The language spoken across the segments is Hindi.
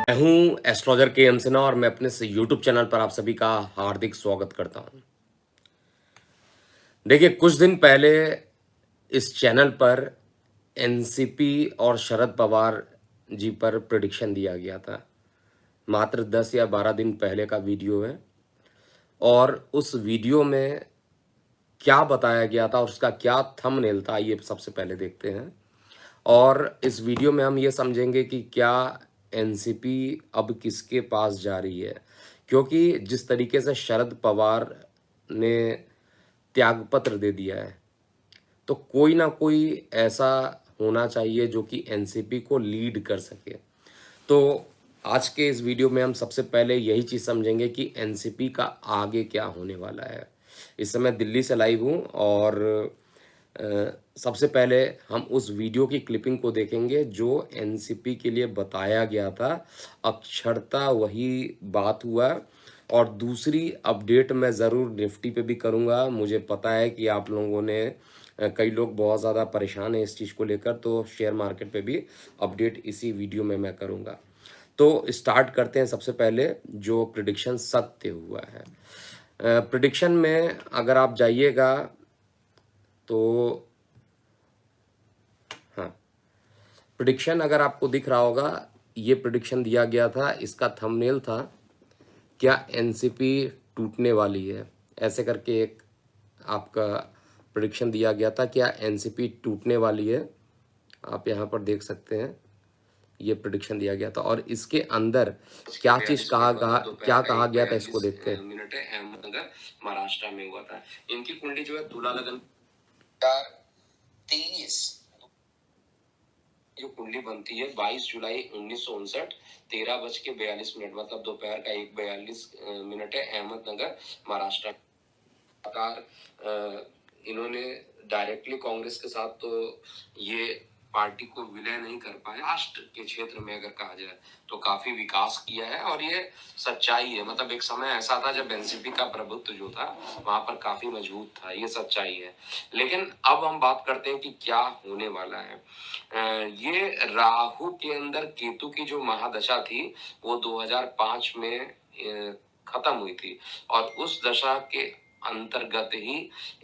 मैं हूं एस्ट्रोलॉजर के एम सिन्हा और मैं अपने इस यूट्यूब चैनल पर आप सभी का हार्दिक स्वागत करता हूं। देखिए, कुछ दिन पहले इस चैनल पर एनसीपी और शरद पवार जी पर प्रेडिक्शन दिया गया था। मात्र 10 या 12 दिन पहले का वीडियो है और उस वीडियो में क्या बताया गया था और उसका क्या थंबनेल था, ये सबसे पहले देखते हैं। और इस वीडियो में हम ये समझेंगे कि क्या एनसीपी अब किसके पास जा रही है, क्योंकि जिस तरीके से शरद पवार ने त्यागपत्र दे दिया है, तो कोई ना कोई ऐसा होना चाहिए जो कि एनसीपी को लीड कर सके। तो आज के इस वीडियो में हम सबसे पहले यही चीज़ समझेंगे कि एनसीपी का आगे क्या होने वाला है। इस समय दिल्ली से लाइव हूँ और सबसे पहले हम उस वीडियो की क्लिपिंग को देखेंगे जो एनसीपी के लिए बताया गया था। अक्षरता वही बात हुआ। और दूसरी अपडेट मैं ज़रूर निफ्टी पे भी करूँगा। मुझे पता है कि आप लोगों ने कई लोग बहुत ज़्यादा परेशान हैं इस चीज़ को लेकर, तो शेयर मार्केट पे भी अपडेट इसी वीडियो में मैं करूँगा। तो स्टार्ट करते हैं। सबसे पहले जो प्रिडिक्शन सत्य हुआ है, प्रिडिक्शन में अगर आप जाइएगा तो हाँ, प्रिडिक्शन अगर आपको दिख रहा होगा, ये प्रिडिक्शन दिया गया था। इसका थंबनेल था क्या एनसीपी टूटने वाली है, ऐसे करके एक आपका प्रिडिक्शन दिया गया था, क्या एनसीपी टूटने वाली है। आप यहाँ पर देख सकते हैं, ये प्रिडिक्शन दिया गया था और इसके अंदर क्या चीज क्या कहा गया था, इसको देखते हैं। मिनट है, अहमदनगर महाराष्ट्र में हुआ था। इनकी कुंडली जो है तुला लगन 23 जो कुंडली बनती है 22 जुलाई 1959 13:42 मतलब दोपहर का 1:42 है, अहमदनगर महाराष्ट्र। इन्होंने डायरेक्टली कांग्रेस के साथ तो ये पार्टी को विलय नहीं कर पाए। राष्ट्र के क्षेत्र में अगर कहा जाए तो काफी विकास किया है और ये सच्चाई है। मतलब एक समय ऐसा था जब एनसीपी का प्रभुत्व जो था वहां पर काफी मजबूत था, ये सच्चाई है। लेकिन अब हम बात करते हैं कि क्या होने वाला है। ये राहु के अंदर केतु की जो महादशा थी वो 2005 में खत्म हुई थी और उस दशा के अंतर्गत ही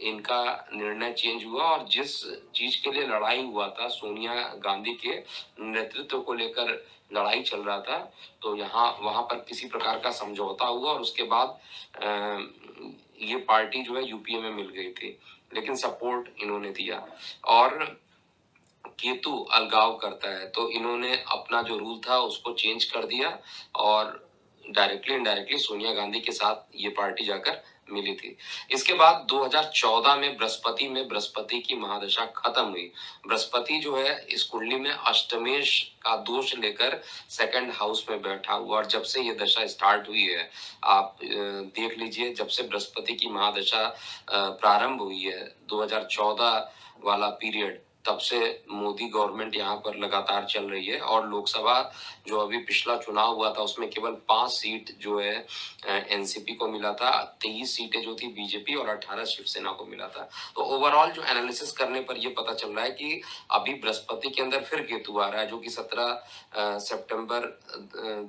इनका निर्णय चेंज हुआ। और जिस चीज के लिए लड़ाई हुआ था, सोनिया गांधी के नेतृत्व को लेकर लड़ाई चल रहा था, तो यहाँ वहां पर किसी प्रकार का समझौता हुआ और उसके बाद ये पार्टी जो है यूपीए में मिल गई थी, लेकिन सपोर्ट इन्होंने दिया। और केतु अलगाव करता है, तो इन्होंने अपना जो रूल था उसको चेंज कर दिया और डायरेक्टली इनडायरेक्टली सोनिया गांधी के साथ ये पार्टी जाकर मिली थी। इसके बाद 2014 में बृहस्पति की महादशा खत्म हुई। बृहस्पति जो है इस कुंडली में अष्टमेश का दोष लेकर सेकंड हाउस में बैठा हुआ और जब से ये दशा स्टार्ट हुई है, आप देख लीजिए, जब से बृहस्पति की महादशा प्रारंभ हुई है 2014 वाला पीरियड, तब से मोदी गवर्नमेंट यहाँ पर लगातार चल रही है। और लोकसभा जो अभी पिछला चुनाव हुआ था उसमें केवल 5 सीट जो है एनसीपी को मिला था, 23 सीटें जो थी बीजेपी और 18 शिवसेना को मिला था। तो ओवरऑल जो एनालिसिस करने पर यह पता चल रहा है कि अभी बृहस्पति के अंदर फिर केतु आ रहा है, जो कि 17 सितंबर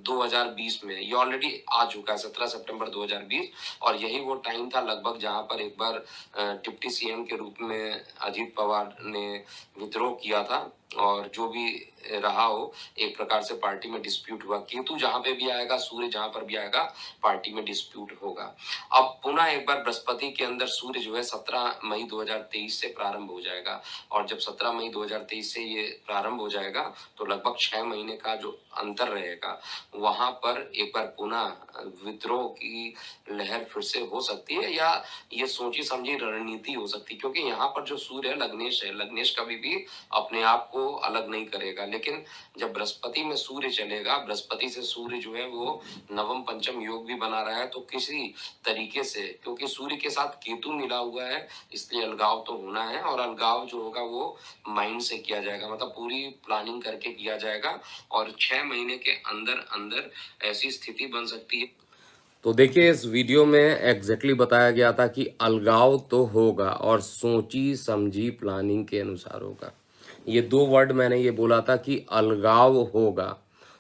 2020 में ये ऑलरेडी आ चुका है, 17 सितंबर 2020। और यही वो टाइम था लगभग जहां पर एक बार डिप्टी सीएम के रूप में अजीत पवार ने विद्रोह किया था। और जो भी रहा हो, एक प्रकार से पार्टी में डिस्प्यूट हुआ। केतु जहां पे भी आएगा, सूर्य जहां पर भी आएगा, पार्टी में डिस्प्यूट होगा। अब पुनः एक बार बृहस्पति के अंदर सूर्य जो है 17 मई 2023 से प्रारंभ हो जाएगा। और जब 17 मई 2023 से ये प्रारंभ हो जाएगा तो लगभग 6 महीने का जो अंतर रहेगा, वहां पर एक बार पुनः विद्रोह की लहर फिर से हो सकती है, या ये सोची समझी रणनीति हो सकती है। क्योंकि यहाँ पर जो सूर्य है लग्नेश है, लग्नेश कभी भी अपने आप को अलग नहीं करेगा। लेकिन जब बृहस्पति में सूर्य चलेगा, बृहस्पति से सूर्य जो है वो नवम पंचम योग भी बना रहा है, तो किसी तरीके से, क्योंकि सूर्य के साथ केतु मिला हुआ है, इसलिए अलगाव तो होना है। और अलगाव जो होगा वो माइंड से किया जाएगा, मतलब पूरी प्लानिंग करके किया जाएगा और 6 महीने के अंदर अंदर ऐसी स्थिति बन सकती है। तो देखिए, इस वीडियो में एग्जैक्टली बताया गया था कि अलगाव तो होगा और सोची समझी प्लानिंग के अनुसार होगा। ये 2 वर्ड मैंने ये बोला था कि अलगाव होगा,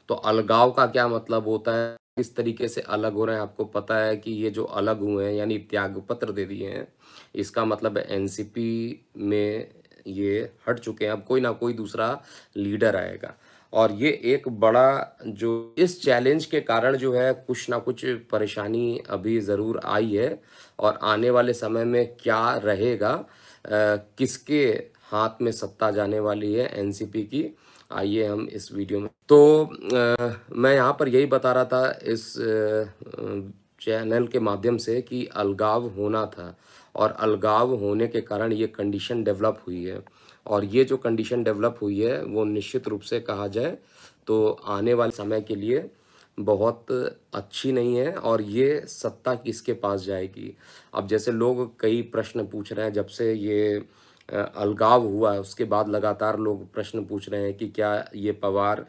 तो अलगाव का क्या मतलब होता है, किस तरीके से अलग हो रहे हैं, आपको पता है कि ये जो अलग हुए हैं यानी त्यागपत्र दे दिए हैं, इसका मतलब एनसीपी में ये हट चुके हैं, अब कोई ना कोई दूसरा लीडर आएगा। और ये एक बड़ा जो इस चैलेंज के कारण जो है कुछ ना कुछ परेशानी अभी ज़रूर आई है, और आने वाले समय में क्या रहेगा, किसके हाथ में सत्ता जाने वाली है एनसीपी की, आइए हम इस वीडियो में। तो मैं यहाँ पर यही बता रहा था इस चैनल के माध्यम से कि अलगाव होना था, और अलगाव होने के कारण ये कंडीशन डेवलप हुई है, और ये जो कंडीशन डेवलप हुई है वो निश्चित रूप से कहा जाए तो आने वाले समय के लिए बहुत अच्छी नहीं है। और ये सत्ता किसके पास जाएगी, अब जैसे लोग कई प्रश्न पूछ रहे हैं जब से ये अलगाव हुआ है, उसके बाद लगातार लोग प्रश्न पूछ रहे हैं कि क्या ये पवार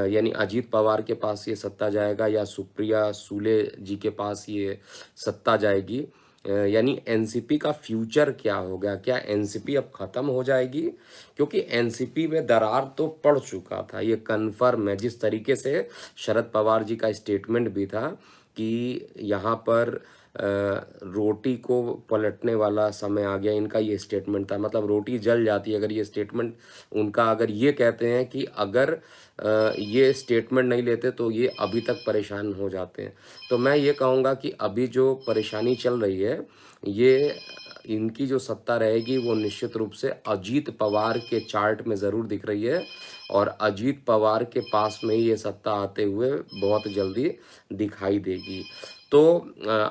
यानी अजीत पवार के पास ये सत्ता जाएगा या सुप्रिया सूले जी के पास ये सत्ता जाएगी, यानी एनसीपी का फ्यूचर क्या होगा, क्या एनसीपी अब खत्म हो जाएगी, क्योंकि एनसीपी में दरार तो पड़ चुका था, ये कन्फर्म है। जिस तरीके से शरद पवार जी का स्टेटमेंट भी था कि यहाँ पर रोटी को पलटने वाला समय आ गया, इनका ये स्टेटमेंट था, मतलब रोटी जल जाती है अगर ये स्टेटमेंट उनका, अगर ये कहते हैं कि अगर ये स्टेटमेंट नहीं लेते तो ये अभी तक परेशान हो जाते हैं। तो मैं ये कहूँगा कि अभी जो परेशानी चल रही है, ये इनकी जो सत्ता रहेगी वो निश्चित रूप से अजीत पवार के चार्ट में ज़रूर दिख रही है, और अजीत पवार के पास में ही ये सत्ता आते हुए बहुत जल्दी दिखाई देगी। तो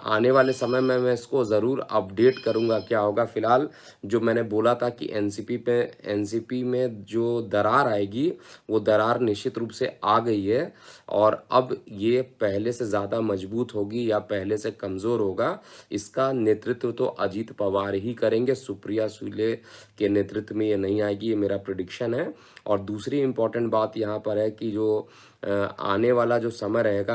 आने वाले समय में मैं इसको ज़रूर अपडेट करूँगा क्या होगा। फ़िलहाल जो मैंने बोला था कि एनसीपी में जो दरार आएगी, वो दरार निश्चित रूप से आ गई है, और अब ये पहले से ज़्यादा मजबूत होगी या पहले से कमज़ोर होगा, इसका नेतृत्व तो अजीत पवार ही करेंगे, सुप्रिया सूले के नेतृत्व में ये नहीं आएगी, ये मेरा प्रेडिक्शन है। और दूसरी इम्पॉर्टेंट बात यहाँ पर है कि जो आने वाला जो समय रहेगा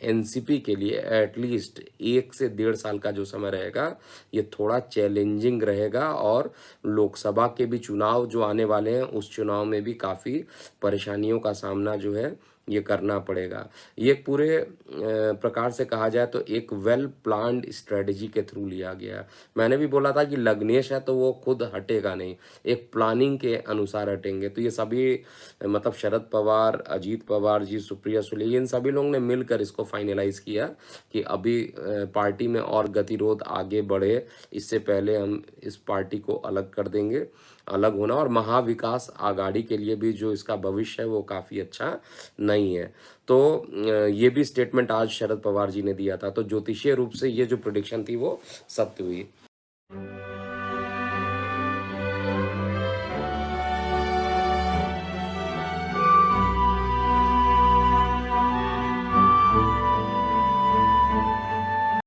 एनसीपी के लिए, एटलीस्ट 1 से 1.5 साल का जो समय रहेगा, ये थोड़ा चैलेंजिंग रहेगा, और लोकसभा के भी चुनाव जो आने वाले हैं उस चुनाव में भी काफ़ी परेशानियों का सामना जो है ये करना पड़ेगा। ये एक पूरे प्रकार से कहा जाए तो एक वेल प्लान्ड स्ट्रेटजी के थ्रू लिया गया। मैंने भी बोला था कि लग्नेश है तो वो खुद हटेगा नहीं, एक प्लानिंग के अनुसार हटेंगे। तो ये सभी मतलब शरद पवार, अजीत पवार जी, सुप्रिया सुले, इन सभी लोगों ने मिलकर इसको फाइनलाइज किया कि अभी पार्टी में और गतिरोध आगे बढ़े, इससे पहले हम इस पार्टी को अलग कर देंगे। अलग होना और महाविकास आघाड़ी के लिए भी जो इसका भविष्य है वो काफ़ी अच्छा नहीं है। तो ये भी स्टेटमेंट आज शरद पवार जी ने दिया था, तो ज्योतिषीय रूप से ये जो प्रेडिक्शन थी वो सत्य हुई।